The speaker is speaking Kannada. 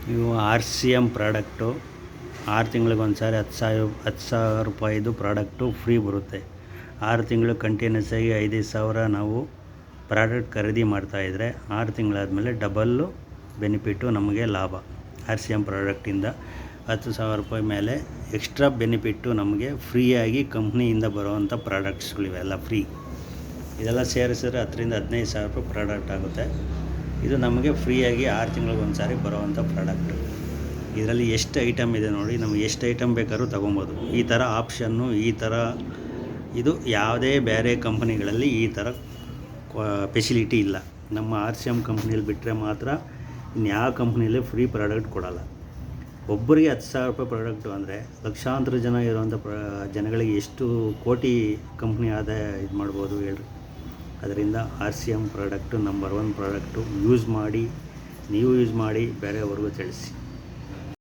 ನೀವು RCM ಪ್ರಾಡಕ್ಟು 6 ತಿಂಗಳಿಗೊಂದು ಸಾರಿ 10,000 ರೂಪಾಯಿದು ಪ್ರಾಡಕ್ಟು ಫ್ರೀ ಬರುತ್ತೆ. 6 ತಿಂಗಳು ಕಂಟಿನ್ಯೂಸ್ ಆಗಿ 5,000 ನಾವು ಪ್ರಾಡಕ್ಟ್ ಖರೀದಿ ಮಾಡ್ತಾಯಿದ್ರೆ 6 ತಿಂಗಳಾದಮೇಲೆ ಡಬಲ್ಲು ಬೆನಿಫಿಟ್ಟು ನಮಗೆ ಲಾಭ. RCM ಪ್ರಾಡಕ್ಟಿಂದ 10,000 ರೂಪಾಯಿ ಮೇಲೆ ಎಕ್ಸ್ಟ್ರಾ ಬೆನಿಫಿಟ್ಟು ನಮಗೆ ಫ್ರೀಯಾಗಿ ಕಂಪ್ನಿಯಿಂದ ಬರುವಂಥ ಪ್ರಾಡಕ್ಟ್ಸ್ಗಳಿವೆಲ್ಲ ಫ್ರೀ. ಇದೆಲ್ಲ ಸೇರಿಸಿದ್ರೆ 10,000 ರಿಂದ 15,000 ರೂಪಾಯಿ ಪ್ರಾಡಕ್ಟ್ ಆಗುತ್ತೆ. ಇದು ನಮಗೆ ಫ್ರೀಯಾಗಿ 6 ತಿಂಗಳಿಗೊಂದು ಸಾರಿ ಬರೋವಂಥ ಪ್ರಾಡಕ್ಟು. ಇದರಲ್ಲಿ ಎಷ್ಟು ಐಟಮ್ ಇದೆ ನೋಡಿ, ನಮಗೆ ಎಷ್ಟು ಐಟಮ್ ಬೇಕಾದ್ರೂ ತೊಗೊಬೋದು. ಈ ಥರ ಆಪ್ಷನ್ನು, ಈ ಥರ ಇದು ಯಾವುದೇ ಬೇರೆ ಕಂಪನಿಗಳಲ್ಲಿ ಈ ಥರ ಫೆಸಿಲಿಟಿ ಇಲ್ಲ. ನಮ್ಮ RCM ಕಂಪ್ನಿಯಲ್ಲಿ ಬಿಟ್ಟರೆ ಮಾತ್ರ ಇನ್ಯಾವ ಕಂಪ್ನಿಯಲ್ಲಿ ಫ್ರೀ ಪ್ರಾಡಕ್ಟ್ ಕೊಡೋಲ್ಲ. ಒಬ್ಬರಿಗೆ 10,000 ರೂಪಾಯಿ ಪ್ರಾಡಕ್ಟು ಅಂದರೆ ಲಕ್ಷಾಂತರ ಜನ ಇರುವಂಥ ಜನಗಳಿಗೆ ಎಷ್ಟು ಕೋಟಿ ಕಂಪ್ನಿ ಆದಾಯ ಇದು ಮಾಡ್ಬೋದು ಹೇಳ್ರಿ. ಅದರಿಂದ RCM product number 1 product. Use ಮಾಡಿ, ನೀವು ಯೂಸ್ ಮಾಡಿ, ಬೇರೆಯವ್ರಿಗೂ ತಿಳಿಸಿ.